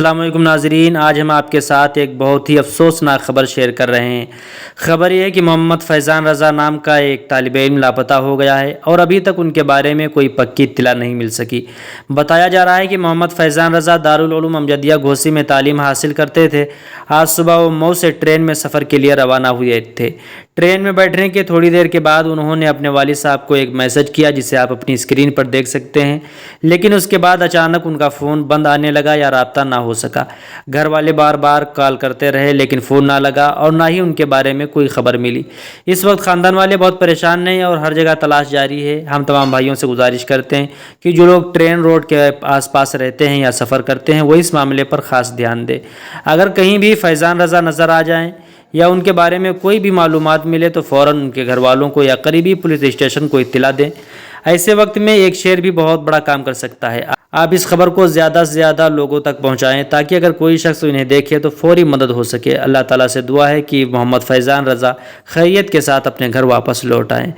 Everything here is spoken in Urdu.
السلام علیکم ناظرین، آج ہم آپ کے ساتھ ایک بہت ہی افسوسناک خبر شیئر کر رہے ہیں۔ خبر یہ ہے کہ محمد فیضان رضا نام کا ایک طالب علم لاپتہ ہو گیا ہے اور ابھی تک ان کے بارے میں کوئی پکی اطلاع نہیں مل سکی۔ بتایا جا رہا ہے کہ محمد فیضان رضا دارالعلوم امجدیہ گھوسی میں تعلیم حاصل کرتے تھے۔ آج صبح وہ مئو سے ٹرین میں سفر کے لیے روانہ ہوئے تھے۔ ٹرین میں بیٹھنے کے تھوڑی دیر کے بعد انہوں نے اپنے والد صاحب کو ایک میسج کیا جسے آپ اپنی اسکرین پر دیکھ سکتے ہیں، لیکن اس کے بعد اچانک ان کا فون بند آنے لگا یا رابطہ نہ ہو سکا۔ گھر والے بار بار کال کرتے رہے لیکن فون نہ لگا اور نہ ہی ان کے بارے میں کوئی خبر ملی۔ اس وقت خاندان والے بہت پریشان ہیں اور ہر جگہ تلاش جاری ہے۔ ہم تمام بھائیوں سے گزارش کرتے ہیں کہ جو لوگ ٹرین روڈ کے آس پاس رہتے ہیں یا سفر کرتے ہیں وہ اس معاملے پر خاص دھیان دیں۔ اگر کہیں بھی فیضان رضا نظر آ جائیں یا ان کے بارے میں کوئی بھی معلومات ملے تو فوراً ان کے گھر والوں کو یا قریبی پولیس اسٹیشن کو اطلاع دیں۔ ایسے وقت میں ایک شیئر بھی بہت بڑا کام کر سکتا ہے۔ آپ اس خبر کو زیادہ سے زیادہ لوگوں تک پہنچائیں تاکہ اگر کوئی شخص انہیں دیکھے تو فوری مدد ہو سکے۔ اللہ تعالیٰ سے دعا ہے کہ محمد فیضان رضا خیریت کے ساتھ اپنے گھر واپس لوٹ آئیں۔